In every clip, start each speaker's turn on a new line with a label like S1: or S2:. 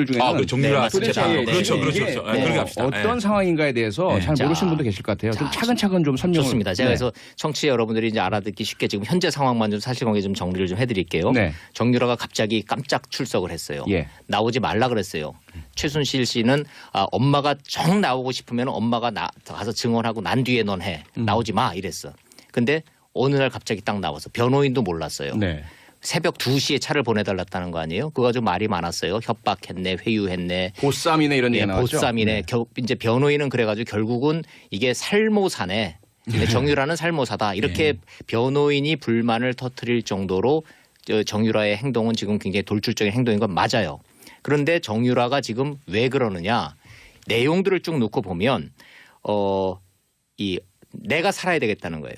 S1: 중에는
S2: 정유라
S1: 도대체
S2: 그렇죠. 그렇게 합시다.
S1: 어떤 상황인가에 대해서 잘 모르시는 분도 계실 것 같아요. 좀 차근차근 좀 설명을.
S3: 좋습니다. 제가 그래서 청취자 여러분들이 이제 알아듣기 쉽게 지금 현재 상황만 좀 사실관계 좀 정리를 좀 해드릴게요.
S1: 네.
S3: 정유라가 갑자기 깜짝 출석을 했어요.
S1: 예.
S3: 나오지 말라 그랬어요. 최순실 씨는 엄마가 정 나오고 싶으면 엄마가 가서 증언하고 난 뒤에 넌 해. 나오지 마 이랬어. 근데 어느 날 갑자기 딱 나와서 변호인도 몰랐어요.
S1: 네.
S3: 새벽 2시에 차를 보내달랐다는 거 아니에요? 그거 좀 말이 많았어요. 협박했네, 회유했네.
S1: 보쌈이네 이런 얘기 나왔죠.
S3: 보쌈이네. 이제 변호인은 그래가지고 결국은 이게 살모사네. 근데 정유라는 살모사다. 이렇게 변호인이 불만을 터뜨릴 정도로 정유라의 행동은 지금 굉장히 돌출적인 행동인 건 맞아요. 그런데 정유라가 지금 왜 그러느냐. 내용들을 쭉 놓고 보면 내가 살아야 되겠다는 거예요.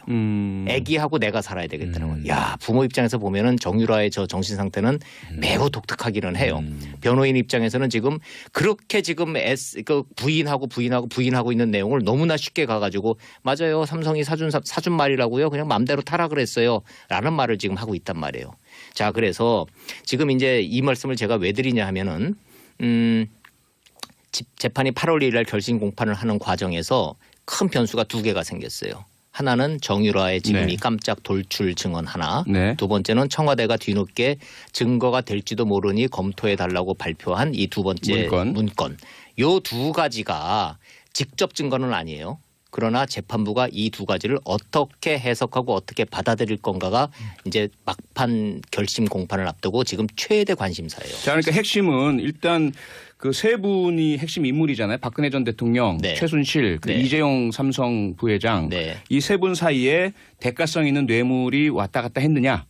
S3: 애기하고 내가 살아야 되겠다는 거예요. 야, 부모 입장에서 보면은 정유라의 저 정신 상태는 매우 독특하기는 해요. 변호인 입장에서는 지금 그렇게 지금 부인하고 있는 내용을 너무나 쉽게 가가지고 맞아요. 삼성이 사준 말이라고요. 그냥 마음대로 타라 그랬어요. 라는 말을 지금 하고 있단 말이에요. 자, 그래서 지금 이제 이 말씀을 제가 왜 드리냐 하면은 재판이 8월 1일 날 결심 공판을 하는 과정에서 큰 변수가 두 개가 생겼어요. 하나는 정유라의 지금 이 깜짝 돌출 증언 하나.
S1: 네.
S3: 두 번째는 청와대가 뒤늦게 증거가 될지도 모르니 검토해달라고 발표한 이 두 번째 문건. 요 두 가지가 직접 증거는 아니에요. 그러나 재판부가 이 두 가지를 어떻게 해석하고 어떻게 받아들일 건가가 이제 막판 결심 공판을 앞두고 지금 최대 관심사예요.
S1: 자, 그러니까 핵심은 일단 그 세 분이 핵심 인물이잖아요. 박근혜 전 대통령, 최순실, 이재용 삼성 부회장 이 세 분 사이에 대가성 있는 뇌물이 왔다 갔다 했느냐.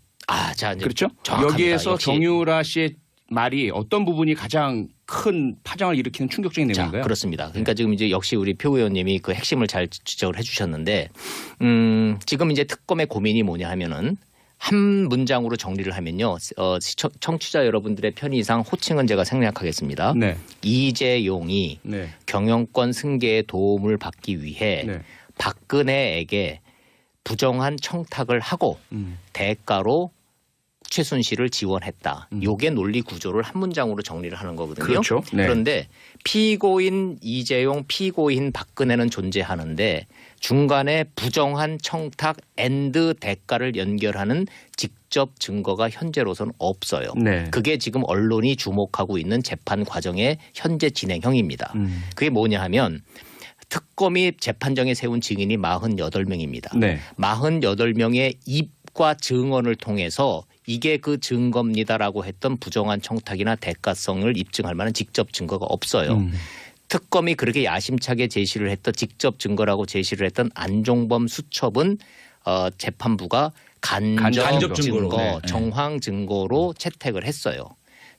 S3: 자, 이제
S1: 그렇죠.
S3: 정확합니다.
S1: 여기에서
S3: 역시.
S1: 정유라 씨의 말이 어떤 부분이 가장 큰 파장을 일으키는 충격적인 내용인가요?
S3: 그렇습니다. 그러니까 지금 이제 역시 우리 표 의원님이 그 핵심을 잘 지적을 해 주셨는데 지금 이제 특검의 고민이 뭐냐 하면은 한 문장으로 정리를 하면요. 청취자 여러분들의 편의상 호칭은 제가 생략하겠습니다. 이재용이 경영권 승계에 도움을 받기 위해 박근혜에게 부정한 청탁을 하고 대가로 최순실을 지원했다. 요게 논리 구조를 한 문장으로 정리를 하는 거거든요.
S1: 그렇죠.
S3: 그런데 피고인 이재용, 피고인 박근혜는 존재하는데 중간에 부정한 청탁 앤드 대가를 연결하는 직접 증거가 현재로서는 없어요. 그게 지금 언론이 주목하고 있는 재판 과정의 현재 진행형입니다. 그게 뭐냐 하면 특검이 재판정에 세운 증인이 48명입니다. 48명의 입과 증언을 통해서 이게 그 증거입니다라고 했던 부정한 청탁이나 대가성을 입증할 만한 직접 증거가 없어요. 특검이 그렇게 야심차게 제시를 했던 직접 증거라고 제시를 했던 안종범 수첩은 재판부가 간접 증거, 정황 증거로 채택을 했어요.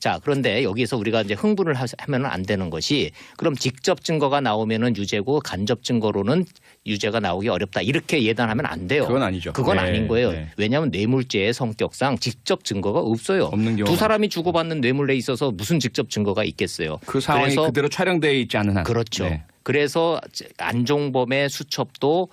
S3: 자, 그런데 여기서 우리가 이제 흥분을 하면 안 되는 것이 그럼 직접 증거가 나오면은 유죄고 간접 증거로는 유죄가 나오기 어렵다. 이렇게 예단하면 안 돼요.
S1: 그건 아니죠.
S3: 그건 아닌 거예요. 왜냐하면 뇌물죄의 성격상 직접 증거가 없어요. 두 사람이 주고받는 뇌물에 있어서 무슨 직접 증거가 있겠어요.
S1: 그 상황이 그대로 촬영되어 있지 않은 한.
S3: 그렇죠. 그래서 안종범의 수첩도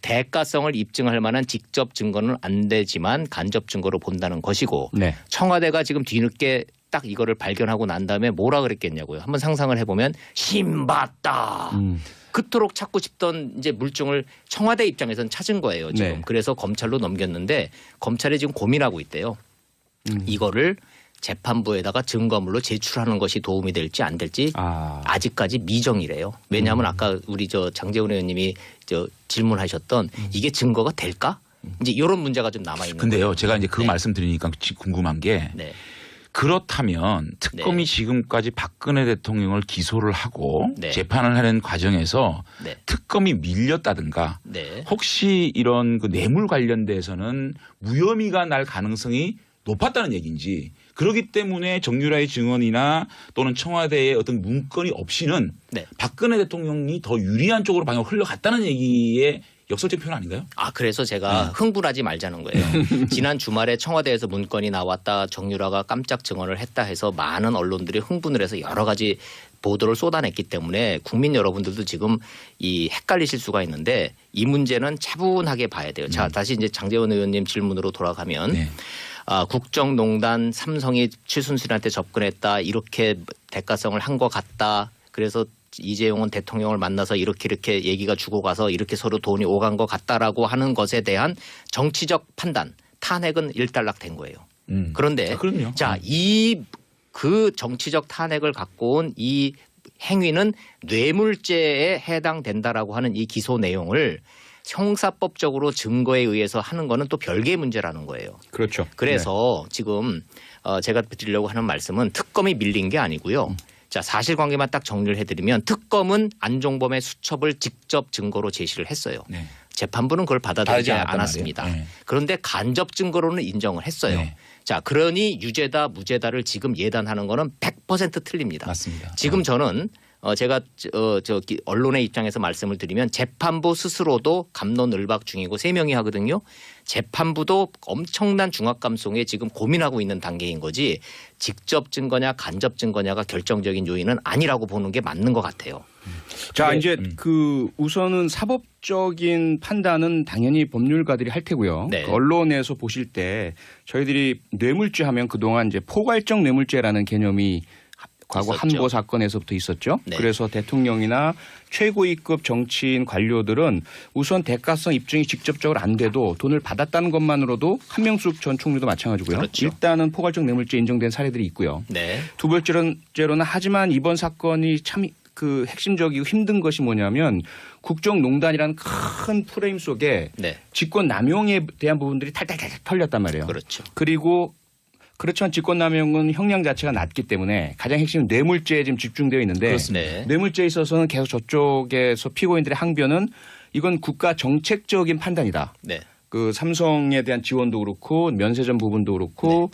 S3: 대가성을 입증할 만한 직접 증거는 안 되지만 간접 증거로 본다는 것이고 청와대가 지금 뒤늦게 딱 이거를 발견하고 난 다음에 뭐라 그랬겠냐고요. 한번 상상을 해보면 신봤다. 그토록 찾고 싶던 이제 물증을 청와대 입장에서는 찾은 거예요. 지금. 그래서 검찰로 넘겼는데 검찰이 지금 고민하고 있대요. 이거를 재판부에다가 증거물로 제출하는 것이 도움이 될지 안 될지 아직까지 미정이래요. 왜냐하면 아까 우리 장제원 의원님이 질문하셨던 이게 증거가 될까? 이제 이런 문제가 좀 남아 있는.
S2: 근데요,
S3: 거예요.
S2: 제가 이제 그 말씀 드리니까 궁금한 게 그렇다면 특검이 지금까지 박근혜 대통령을 기소를 하고 재판을 하는 과정에서 특검이 밀렸다든가 혹시 이런 그 뇌물 관련돼서는 무혐의가 날 가능성이 높았다는 얘기인지 그렇기 때문에 정유라의 증언이나 또는 청와대의 어떤 문건이 없이는 박근혜 대통령이 더 유리한 쪽으로 방향을 흘러갔다는 얘기에 역설적 표현 아닌가요?
S3: 그래서 제가 흥분하지 말자는 거예요. 지난 주말에 청와대에서 문건이 나왔다. 정유라가 깜짝 증언을 했다 해서 많은 언론들이 흥분을 해서 여러 가지 보도를 쏟아냈기 때문에 국민 여러분들도 지금 이 헷갈리실 수가 있는데 이 문제는 차분하게 봐야 돼요. 자, 다시 이제 장제원 의원님 질문으로 돌아가면 국정농단 삼성이 최순실한테 접근했다 이렇게 대가성을 한 것 같다. 그래서 이재용은 대통령을 만나서 이렇게 얘기가 주고 가서 이렇게 서로 돈이 오간 것 같다라고 하는 것에 대한 정치적 판단, 탄핵은 일단락된 거예요. 그런데 자, 그 정치적 탄핵을 갖고 온 이 행위는 뇌물죄에 해당된다라고 하는 이 기소 내용을 형사법적으로 증거에 의해서 하는 거는 또 별개의 문제라는 거예요.
S1: 그렇죠.
S3: 그래서 지금 제가 드리려고 하는 말씀은 특검이 밀린 게 아니고요. 자, 사실관계만 딱 정리를 해드리면 특검은 안종범의 수첩을 직접 증거로 제시를 했어요. 네. 재판부는 그걸 받아들이지 않았습니다. 네. 그런데 간접 증거로는 인정을 했어요. 네. 자, 그러니 유죄다 무죄다를 지금 예단하는 거는 100% 틀립니다.
S2: 맞습니다.
S3: 지금 저는 제가 언론의 입장에서 말씀을 드리면 재판부 스스로도 갑론을박 중이고 3명이 하거든요. 재판부도 엄청난 중압감성에 지금 고민하고 있는 단계인 거지 직접 증거냐 간접 증거냐가 결정적인 요인은 아니라고 보는 게 맞는 것 같아요.
S1: 자, 이제 우선은 사법적인 판단은 당연히 법률가들이 할 테고요.
S3: 네.
S1: 언론에서 보실 때 저희들이 뇌물죄 하면 그동안 이제 포괄적 뇌물죄라는 개념이 과거 한보 사건에서부터 있었죠.
S3: 네.
S1: 그래서 대통령이나 최고위급 정치인 관료들은 우선 대가성 입증이 직접적으로 안 돼도 돈을 받았다는 것만으로도 한명숙 전 총리도 마찬가지고요.
S3: 그렇죠.
S1: 일단은 포괄적 뇌물죄 인정된 사례들이 있고요.
S3: 네.
S1: 두 번째로는 하지만 이번 사건이 참 그 핵심적이고 힘든 것이 뭐냐면 국정농단이라는 큰 프레임 속에
S3: 네.
S1: 직권 남용에 대한 부분들이 탈탈탈 털렸단 말이에요.
S3: 그렇죠.
S1: 그리고 그렇지만 직권남용은 형량 자체가 낮기 때문에 가장 핵심은 뇌물죄에 지금 집중되어 있는데
S3: 그렇습니다.
S1: 뇌물죄에 있어서는 계속 저쪽에서 피고인들의 항변은 이건 국가 정책적인 판단이다.
S3: 네.
S1: 그 삼성에 대한 지원도 그렇고 면세점 부분도 그렇고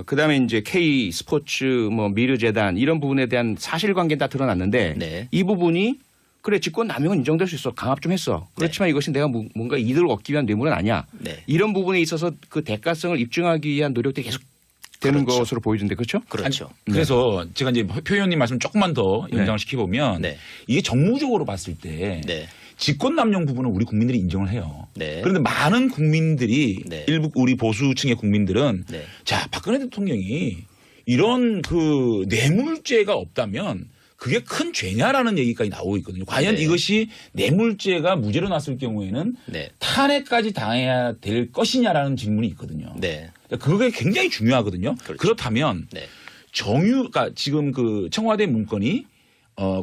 S1: 그다음에 이제 K 스포츠 뭐 미르재단 이런 부분에 대한 사실관계는 다 드러났는데
S3: 네.
S1: 이 부분이 그래 직권 남용은 인정될 수 있어 강압 좀 했어 그렇지만
S3: 네.
S1: 이것이 내가 뭔가 이득을 얻기 위한 뇌물은 아니야
S3: 네.
S1: 이런 부분에 있어서 그 대가성을 입증하기 위한 노력들이 계속 되는
S3: 그렇죠.
S1: 것으로 보이던데 그렇죠?
S3: 그렇죠.
S2: 아니, 그래서 제가 이제 표 의원님 말씀 조금만 더 연장을 시켜보면
S3: 네.
S2: 이게 정무적으로 봤을 때
S3: 네.
S2: 직권남용 부분은 우리 국민들이 인정을 해요.
S3: 네.
S2: 그런데 많은 국민들이
S3: 네.
S2: 일부 우리 보수층의 국민들은
S3: 네.
S2: 자 박근혜 대통령이 이런 그 뇌물죄가 없다면 그게 큰 죄냐라는 얘기까지 나오고 있거든요. 과연
S3: 네.
S2: 이것이 뇌물죄가 무죄로 났을 경우에는
S3: 네.
S2: 탄핵까지 당해야 될 것이냐라는 질문이 있거든요.
S3: 네.
S2: 그게 굉장히 중요하거든요.
S3: 그렇죠.
S2: 그렇다면
S3: 네.
S2: 그러니까 지금 그 청와대 문건이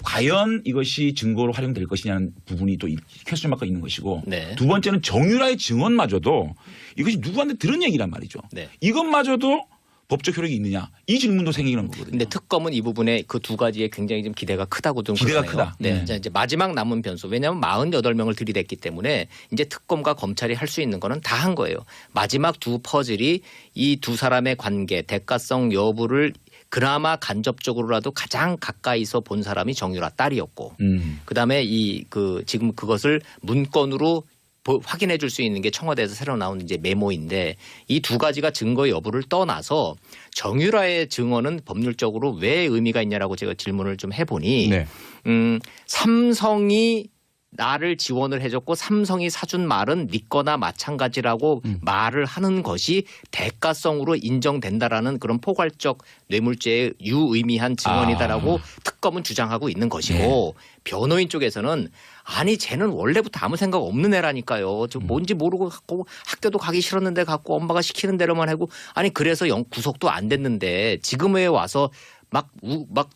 S2: 과연 이것이 증거로 활용될 것이냐는 부분이 또 퀘스천 마크가 있는 것이고
S3: 네.
S2: 두 번째는 정유라의 증언마저도 이것이 누구한테 들은 얘기란 말이죠.
S3: 네.
S2: 이것마저도 법적 효력이 있느냐 이 질문도 생기는 거거든요.
S3: 근데 특검은 이 부분에 그 두 가지에 굉장히 좀 기대가 크다고 좀
S2: 기대가
S3: 그러네요.
S2: 크다.
S3: 네. 이제 마지막 남은 변수. 왜냐하면 48명을 들이댔기 때문에 이제 특검과 검찰이 할 수 있는 거는 다 한 거예요. 마지막 두 퍼즐이 이 두 사람의 관계, 대가성 여부를 그나마 간접적으로라도 가장 가까이서 본 사람이 정유라 딸이었고 그다음에 지금 그것을 문건으로 확인해 줄 수 있는 게 청와대에서 새로 나온 이제 메모인데 이 두 가지가 증거 여부를 떠나서 정유라의 증언은 법률적으로 왜 의미가 있냐라고 제가 질문을 좀 해보니
S1: 네.
S3: 삼성이 나를 지원을 해줬고 삼성이 사준 말은 네 거나 마찬가지라고 말을 하는 것이 대가성으로 인정된다라는 그런 포괄적 뇌물죄의 유의미한 증언이다라고 특검은 주장하고 있는 것이고 변호인 쪽에서는 아니 쟤는 원래부터 아무 생각 없는 애라니까요. 저 뭔지 모르고 갖고 학교도 가기 싫었는데 갖고 엄마가 시키는 대로만 하고 아니 그래서 구속도 안 됐는데 지금에 와서 막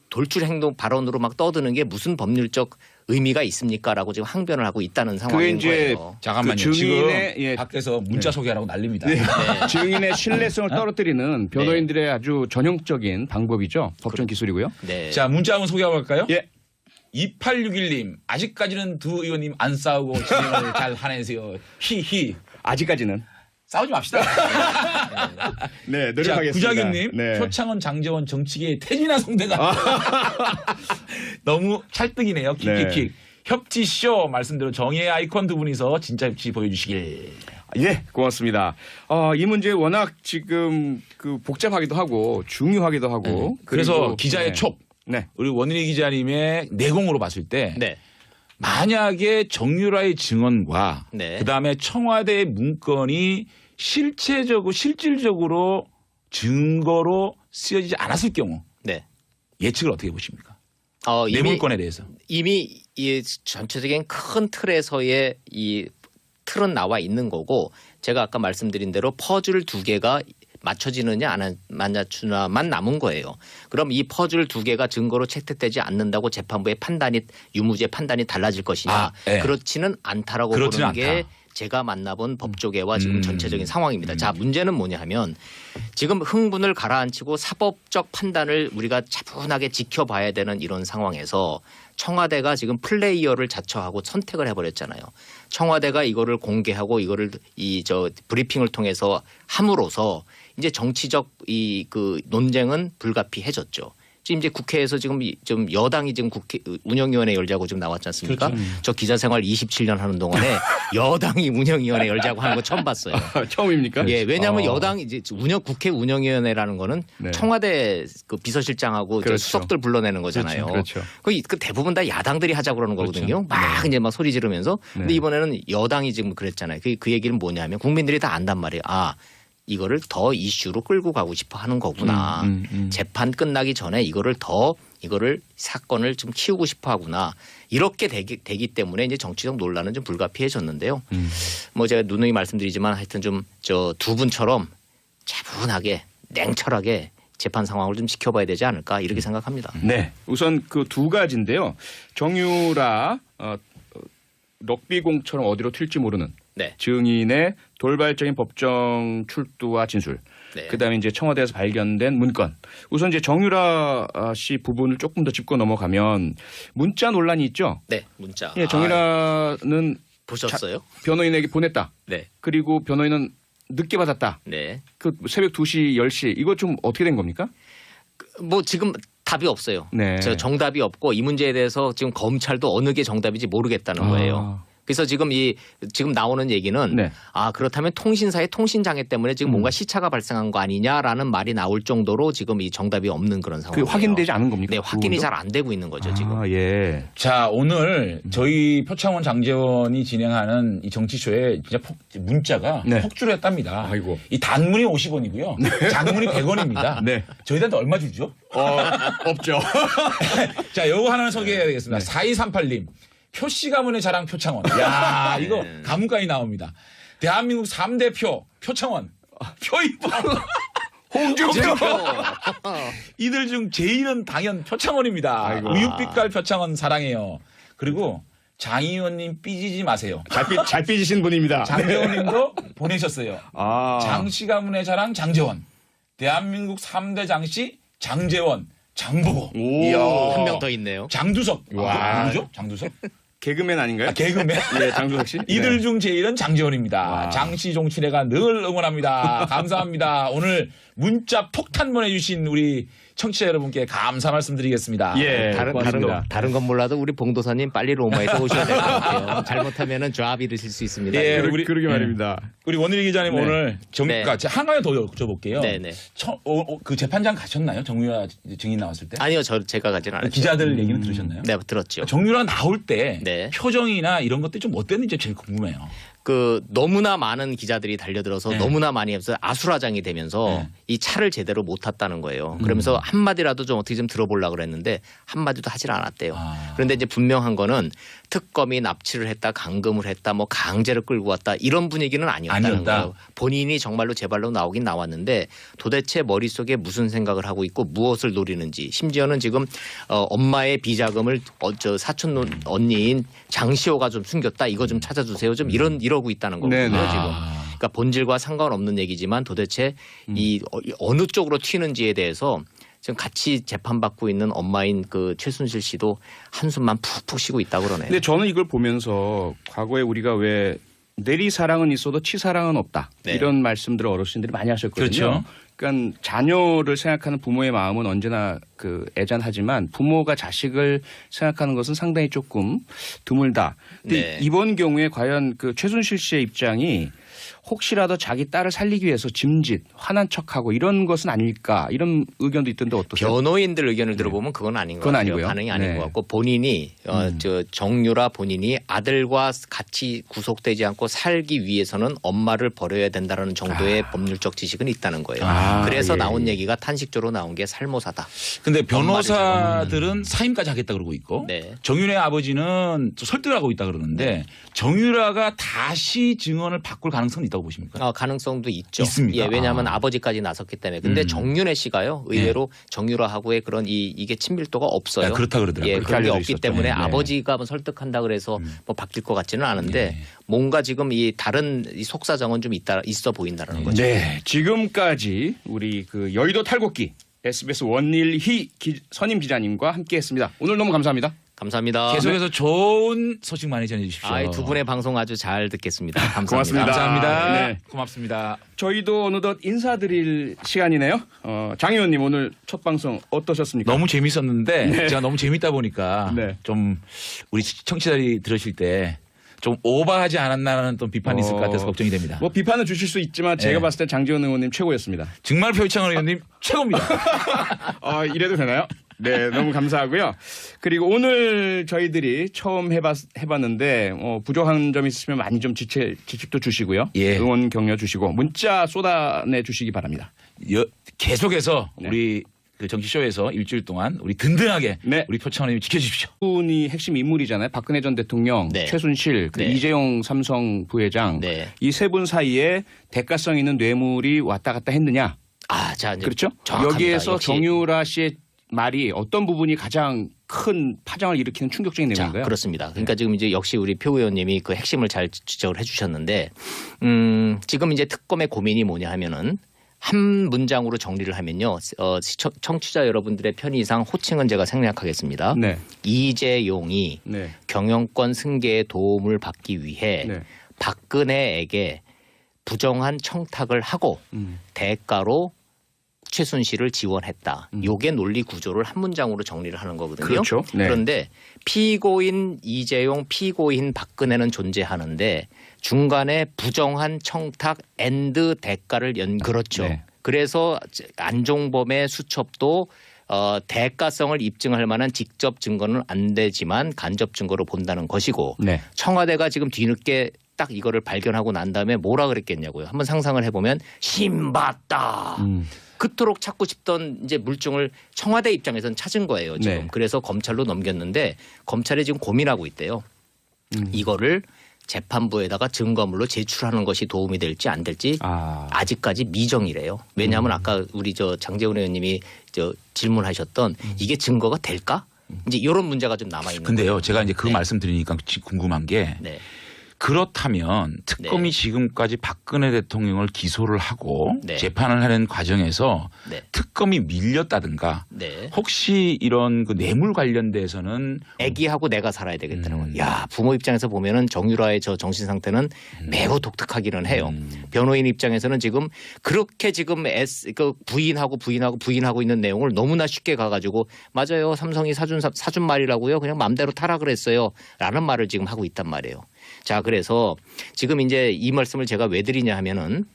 S3: 돌출 행동 발언으로 막 떠드는 게 무슨 법률적 의미가 있습니까라고 지금 항변을 하고 있다는 상황인 거예요.
S2: 잠깐만요.
S1: 증인의
S2: 지금 밖에서 문자 소개하라고 난립니다.
S1: 네. 증인의 신뢰성을 떨어뜨리는 변호인들의 아주 전형적인 방법이죠. 법정 기술이고요.
S2: 네. 자 문자 한번 소개하고 갈까요?
S1: 예.
S2: 2861님 아직까지는 두 의원님 안 싸우고 진행을 잘 하내세요. 히히.
S1: 아직까지는.
S2: 싸우지 맙시다.
S1: 네, 노력하겠습니다.
S2: 구자균님, 네. 표창원, 장재원 정치계의 태진아 성대가 너무 찰떡이네요. 킥킥킥. 네. 협치쇼 말씀대로 정의의 아이콘 두 분이서 진짜 협치 보여주시길.
S1: 예, 고맙습니다. 이 문제 워낙 지금 그 복잡하기도 하고 중요하기도 하고.
S2: 그래서 기자의 촉.
S1: 네.
S2: 우리 원일이 기자님의 내공으로 봤을 때. 네. 만약에 정유라의 증언과 그다음에 청와대의 문건이 실질적으로 증거로 쓰여지지 않았을 경우 예측을 어떻게 보십니까? 뇌물건에 대해서.
S3: 이미 이 전체적인 큰 틀에서의 이 틀은 나와 있는 거고 제가 아까 말씀드린 대로 퍼즐 2개가 맞춰지느냐 안 맞추냐만 남은 거예요. 그럼 이 퍼즐 2개가 증거로 채택되지 않는다고 재판부의 판단이 유무죄 판단이 달라질 것이냐
S2: 네.
S3: 그렇지는 않다라고 보는 게 제가 만나본 법조계와 지금 전체적인 상황입니다. 자, 문제는 뭐냐 하면 지금 흥분을 가라앉히고 사법적 판단을 우리가 차분하게 지켜봐야 되는 이런 상황에서 청와대가 지금 플레이어를 자처하고 선택을 해버렸잖아요. 청와대가 이거를 공개하고 이거를 브리핑을 통해서 함으로써 이제 정치적 그 논쟁은 불가피해졌죠. 지금 이제 국회에서 지금 여당이 지금 국회 운영위원회 열자고 지금 나왔지 않습니까? 그렇죠. 저 기자 생활 27년 하는 동안에 여당이 운영위원회 열자고 하는 거 처음 봤어요.
S1: 처음입니까?
S3: 예, 왜냐하면 여당이 이제 국회 운영위원회라는 거는
S1: 네.
S3: 청와대 그 비서실장하고
S1: 그렇죠.
S3: 수석들 불러내는 거잖아요.
S1: 그렇죠.
S3: 그 대부분 다 야당들이 하자고 그러는 거거든요.
S1: 그렇죠.
S3: 막
S1: 네.
S3: 이제 막 소리 지르면서. 근데
S1: 네.
S3: 이번에는 여당이 지금 그랬잖아요. 그 얘기는 뭐냐면 국민들이 다 안단 말이에요. 아, 이거를 더 이슈로 끌고 가고 싶어 하는 거구나. 재판 끝나기 전에 이거를 사건을 좀 키우고 싶어 하구나. 이렇게 되기 때문에 이제 정치적 논란은 좀 불가피해졌는데요. 뭐 제가 누누이 말씀드리지만 하여튼 좀 두 분처럼 차분하게 냉철하게 재판 상황을 좀 지켜봐야 되지 않을까 이렇게 생각합니다.
S1: 네. 우선 그 두 가지인데요. 정유라 럭비공처럼 어디로 튈지 모르는
S3: 네.
S1: 증인의 돌발적인 법정 출두와 진술.
S3: 네.
S1: 그다음에 이제 청와대에서 발견된 문건. 우선 이제 정유라 씨 부분을 조금 더 짚고 넘어가면 문자 논란이 있죠.
S3: 네, 문자.
S1: 예, 정유라는
S3: 보셨어요?
S1: 변호인에게 보냈다.
S3: 네.
S1: 그리고 변호인은 늦게 받았다.
S3: 네.
S1: 그 새벽 2시, 10시 이거 좀 어떻게 된 겁니까?
S3: 뭐 지금 답이 없어요.
S1: 네.
S3: 정답이 없고 이 문제에 대해서 지금 검찰도 어느 게 정답인지 모르겠다는 거예요. 그래서 지금 나오는 얘기는
S1: 네.
S3: 그렇다면 통신사의 통신장애 때문에 지금 뭔가 시차가 발생한 거 아니냐라는 말이 나올 정도로 지금 이 정답이 없는 그런 상황이에요.
S1: 그게 확인되지 않은 겁니까?
S3: 네, 확인이 잘 안 되고 있는 거죠 지금.
S1: 예.
S2: 자, 오늘 저희 표창원 장재원이 진행하는 이 정치쇼에 진짜 문자가
S1: 네.
S2: 폭주했답니다.
S1: 아이고.
S2: 이 단문이 50원이고요. 장문이 100원입니다.
S1: 네.
S2: 저희들한테 얼마 주죠?
S1: 없죠.
S2: 자, 요거 하나 소개해야 되겠습니다. 4238님. 표씨 가문의 자랑 표창원. 야, 이거 가문까지 나옵니다. 대한민국 3대 표창원. 표이뻐.
S1: 홍준표.
S2: 이들 중 제일은 당연 표창원입니다.
S1: 아이고.
S2: 우유빛깔 표창원 사랑해요. 그리고 장 의원님 삐지지 마세요.
S1: 잘 삐지신 분입니다.
S2: 장재원님도 보내셨어요. 장씨 가문의 자랑 장재원. 대한민국 3대 장씨 장재원. 장보고.
S3: 한 명 더 있네요.
S2: 장두석. 누구죠? 장두석?
S1: 개그맨 아닌가요?
S2: 개그맨.
S1: 네, 장두석 씨.
S2: 이들
S1: 네.
S2: 중 제일은 장재원입니다. 장씨 종친회가 늘 응원합니다. 감사합니다. 오늘 문자 폭탄 보내주신 우리 청취자 여러분께 감사 말씀드리겠습니다.
S1: 예,
S3: 다른 건 몰라도 우리 봉도사님 빨리 로마에서 오셔야 될 것 같아요. 잘못하면은 좌압 잃으실 수 있습니다.
S2: 예,
S1: 그러게 말입니다.
S2: 우리 원일이 기자님
S1: 네.
S2: 오늘 한 가지 더 여쭤볼게요.
S3: 네네.
S2: 그 재판장 가셨나요? 정유라 증인 나왔을 때?
S3: 아니요, 제가 가지는 않았죠.
S2: 기자들 얘기는 들으셨나요?
S3: 네, 들었죠.
S2: 정유라 나올 때
S3: 네.
S2: 표정이나 이런 것들이 좀 어땠는지 제일 궁금해요.
S3: 너무나 많은 기자들이 달려들어서
S2: 네.
S3: 너무나 많이 해서 아수라장이 되면서
S2: 네.
S3: 이 차를 제대로 못 탔다는 거예요. 그러면서 한마디라도 좀 어떻게 좀 들어보려고 그랬는데 한마디도 하질 않았대요. 그런데 이제 분명한 거는 특검이 납치를 했다, 감금을 했다, 뭐 강제로 끌고 왔다 이런 분위기는 아니었다는 거예요. 본인이 정말로 제 발로 나오긴 나왔는데 도대체 머릿속에 무슨 생각을 하고 있고 무엇을 노리는지 심지어는 지금 엄마의 비자금을 사촌 언니인 장시호가 좀 숨겼다 이거 좀 찾아주세요. 좀 이러고 있다는 거거든요.
S1: 네네.
S3: 지금. 그러니까 본질과 상관없는 얘기지만 도대체 이 어느 쪽으로 튀는지에 대해서 지금 같이 재판받고 있는 엄마인 그 최순실 씨도 한숨만 푹푹 쉬고 있다고 그러네요.
S1: 근데 저는 이걸 보면서 과거에 우리가 왜 내리사랑은 있어도 치사랑은 없다.
S3: 네.
S1: 이런 말씀들을 어르신들이 많이 하셨거든요.
S2: 그렇죠.
S1: 그러니까 자녀를 생각하는 부모의 마음은 언제나 애잔하지만 부모가 자식을 생각하는 것은 상당히 조금 드물다. 근데
S3: 네.
S1: 이번 경우에 과연 최순실 씨의 입장이 혹시라도 자기 딸을 살리기 위해서 짐짓, 화난 척하고 이런 것은 아닐까 이런 의견도 있던데 어떠세요?
S3: 변호인들 의견을 들어보면 그건 아닌 것
S1: 그건
S3: 같아요.
S1: 아니고요.
S3: 반응이 아닌
S1: 네.
S3: 것 같고 본인이 저 정유라 본인이 아들과 같이 구속되지 않고 살기 위해서는 엄마를 버려야 된다는 정도의 법률적 지식은 있다는 거예요. 그래서
S1: 예.
S3: 나온 얘기가 탄식조로 나온 게 살모사다.
S2: 근데 변호사들은 사임까지 하겠다 그러고 있고
S3: 네.
S2: 정유라의 아버지는 또 설득을 하고 있다 그러는데 정유라가 다시 증언을 바꿀 가능성은 있다고 보십니까?
S3: 가능성도 있죠.
S2: 있습니까?
S3: 예, 왜냐하면 아버지까지 나섰기 때문에. 근데 정윤회 씨가요. 의외로 정유라하고의 그런 이게 친밀도가 없어요.
S2: 네, 그렇다 그러더라고요.
S3: 예,
S2: 그렇게
S3: 그런 게
S2: 알려져
S3: 없기
S2: 있었죠.
S3: 때문에
S2: 네.
S3: 아버지가 뭐 설득한다 그래서 뭐 바뀔 것 같지는 않은데
S2: 네.
S3: 뭔가 지금 이 다른 이 속사정은 좀 있어 보인다는 거죠.
S1: 네, 지금까지 우리 그 여의도 탈곡기 SBS 원일희 선임 기자님과 함께했습니다. 오늘 너무 감사합니다.
S3: 감사합니다.
S2: 계속해서 좋은 소식 많이 전해주십시오.
S3: 두 분의 방송 아주 잘 듣겠습니다. 감사합니다.
S1: 고맙습니다.
S2: 감사합니다.
S1: 네.
S2: 고맙습니다.
S1: 저희도 어느덧 인사드릴 시간이네요. 장 의원님 오늘 첫 방송 어떠셨습니까?
S2: 너무 재밌었는데 제가 너무 재밌다 보니까
S1: 네.
S2: 좀 우리 청취자들이 들으실 때 좀 오버하지 않았나라는 또 비판이 있을 것 같아서 걱정이 됩니다.
S1: 뭐 비판을 주실 수 있지만 제가 봤을 때 장지원 의원님 최고였습니다.
S2: 정말 표창원 의원님 최고입니다.
S1: 이래도 되나요? 네, 너무 감사하고요. 그리고 오늘 저희들이 처음 해봤는데 부족한 점이 있으시면 많이 좀 지식도 주시고요.
S2: 예.
S1: 응원 격려 주시고 문자 쏟아내 주시기 바랍니다.
S2: 계속해서
S1: 네.
S2: 우리 그 정치쇼에서 일주일 동안 우리 든든하게
S1: 네.
S2: 우리 표창원님 지켜주십시오.
S1: 분이 핵심 인물이잖아요. 박근혜 전 대통령,
S3: 네.
S1: 최순실,
S3: 네.
S1: 이재용 삼성 부회장
S3: 네.
S1: 이 세 분 사이에 대가성 있는 뇌물이 왔다 갔다 했느냐?
S3: 자, 이제
S1: 그렇죠?
S3: 정확합니다.
S1: 여기에서
S3: 역시.
S1: 정유라 씨의 말이 어떤 부분이 가장 큰 파장을 일으키는 충격적인 내용인가요?
S3: 그렇습니다. 그러니까 지금 이제 역시 우리 표 의원님이 그 핵심을 잘 지적을 해주셨는데 지금 이제 특검의 고민이 뭐냐 하면은 한 문장으로 정리를 하면요. 청취자 여러분들의 편의상 호칭은 제가 생략하겠습니다.
S1: 네.
S3: 이재용이
S1: 네.
S3: 경영권 승계에 도움을 받기 위해
S1: 네.
S3: 박근혜에게 부정한 청탁을 하고 대가로 최순실을 지원했다. 요게 논리 구조를 한 문장으로 정리를 하는 거거든요.
S1: 그렇죠. 네.
S3: 그런데 피고인 이재용, 피고인 박근혜는 존재하는데 중간에 부정한 청탁 앤드 대가를 그렇죠.
S1: 네.
S3: 그래서 안종범의 수첩도 대가성을 입증할 만한 직접 증거는 안 되지만 간접 증거로 본다는 것이고
S1: 네.
S3: 청와대가 지금 뒤늦게 딱 이거를 발견하고 난 다음에 뭐라 그랬겠냐고요. 한번 상상을 해보면 신봤다. 그토록 찾고 싶던 이제 물증을 청와대 입장에서는 찾은 거예요. 지금.
S1: 네.
S3: 그래서 검찰로 넘겼는데 검찰이 지금 고민하고 있대요. 이거를 재판부에다가 증거물로 제출하는 것이 도움이 될지 안 될지 아직까지 미정이래요. 왜냐하면 아까 우리 장제원 의원님이 질문하셨던 이게 증거가 될까? 이제 이런 문제가 좀 남아 있는 거예요.
S2: 근데요, 제가 이제 그
S3: 네.
S2: 말씀 드리니까 궁금한 게
S3: 네.
S2: 그렇다면 특검이
S3: 네.
S2: 지금까지 박근혜 대통령을 기소를 하고
S3: 네.
S2: 재판을 하는 과정에서
S3: 네.
S2: 특검이 밀렸다든가
S3: 네.
S2: 혹시 이런 그 뇌물 관련돼서는
S3: 애기하고 내가 살아야 되겠다는 거예요. 야, 부모 입장에서 보면은 정유라의 저 정신 상태는 매우 독특하기는 해요. 변호인 입장에서는 지금 그렇게 지금 부인하고 있는 내용을 너무나 쉽게 가가지고 맞아요. 삼성이 사준 말이라고요. 그냥 마음대로 타라 그랬어요. 라는 말을 지금 하고 있단 말이에요. 자, 그래서 지금 이제 이 말씀을 제가 왜 드리냐 하면은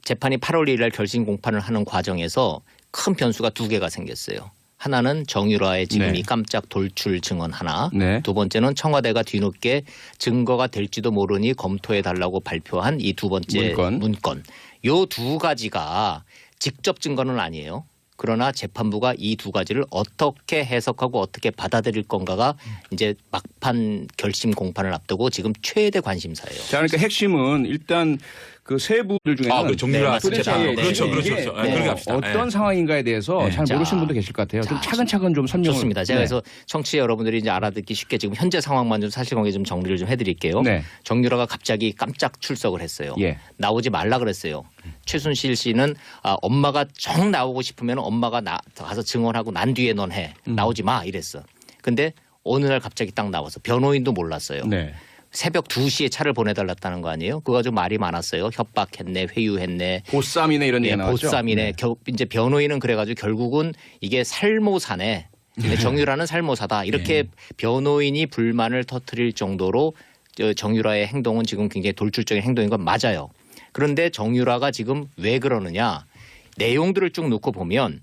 S3: 재판이 8월 1일 날 결심 공판을 하는 과정에서 큰 변수가 두 개가 생겼어요. 하나는 정유라의 지금
S1: 네.
S3: 이 깜짝 돌출 증언 하나.
S1: 네.
S3: 두 번째는 청와대가 뒤늦게 증거가 될지도 모르니 검토해 달라고 발표한 이 두 번째 문건. 요 두 가지가 직접 증거는 아니에요. 그러나 재판부가 이 두 가지를 어떻게 해석하고 어떻게 받아들일 건가가 이제 막판 결심 공판을 앞두고 지금 최대 관심사예요.
S1: 자, 그러니까 핵심은 일단 그 세 분들 중에는
S2: 정유라
S3: 맞습니다.
S1: 도대체
S2: 그렇죠. 그렇게
S1: 네.
S2: 합시다.
S1: 어떤 상황인가에 대해서 잘 모르시는 분도 계실 것 같아요. 좀 차근차근 좀 설명을.
S3: 좋습니다. 제가 그래서 청취자 여러분들이 이제 알아듣기 쉽게 지금 현재 상황만 좀 사실관계 좀 정리를 좀 해드릴게요.
S1: 네.
S3: 정유라가 갑자기 깜짝 출석을 했어요.
S1: 예.
S3: 나오지 말라 그랬어요. 최순실 씨는 엄마가 정 나오고 싶으면 엄마가 가서 증언하고 난 뒤에 넌 해. 나오지 마 이랬어. 근데 어느 날 갑자기 딱 나와서 변호인도 몰랐어요.
S1: 네.
S3: 새벽 2시에 차를 보내달랐다는 거 아니에요? 그거 좀 말이 많았어요. 협박했네, 회유했네.
S1: 보쌈이네 이런 얘기 나왔죠.
S3: 보쌈이네. 이제 변호인은 그래가지고 결국은 이게 살모사네. 근데 정유라는 살모사다. 이렇게 변호인이 불만을 터뜨릴 정도로 정유라의 행동은 지금 굉장히 돌출적인 행동인 건 맞아요. 그런데 정유라가 지금 왜 그러느냐 내용들을 쭉 놓고 보면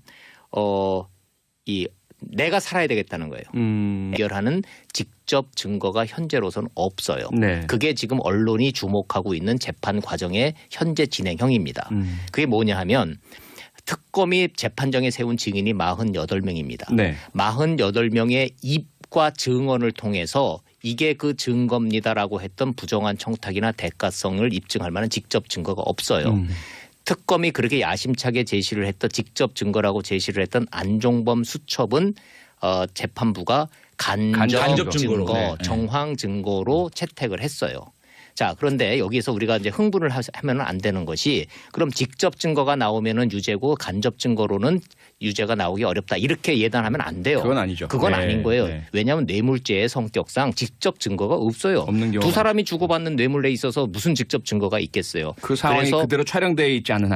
S3: 내가 살아야 되겠다는 거예요. 연결하는 직접 증거가 현재로서는 없어요. 네. 그게 지금 언론이 주목하고 있는 재판 과정의 현재 진행형입니다. 그게 뭐냐 하면 특검이 재판정에 세운 증인이 48명입니다. 네. 48명의 입과 증언을 통해서 이게 그 증거입니다라고 했던 부정한 청탁이나 대가성을 입증할 만한 직접 증거가 없어요. 특검이 그렇게 야심차게 제시를 했던 직접 증거라고 제시를 했던 안종범 수첩은 재판부가 간접 증거,
S2: 네.
S3: 정황 증거로 채택을 했어요. 자, 그런데 여기서 우리가 이제 흥분을 하면 안 되는 것이 그럼 직접 증거가 나오면은 유죄고 간접 증거로는 유죄가 나오기 어렵다. 이렇게 예단하면 안 돼요.
S1: 그건 아니죠.
S3: 그건
S1: 네,
S3: 아닌 거예요.
S1: 네.
S3: 왜냐하면 뇌물죄의 성격상 직접 증거가 없어요.
S1: 없는 경우
S3: 두 사람이 주고받는 뇌물에 있어서 무슨 직접 증거가 있겠어요.
S1: 그 상황이 그대로 촬영되어 있지 않은 한.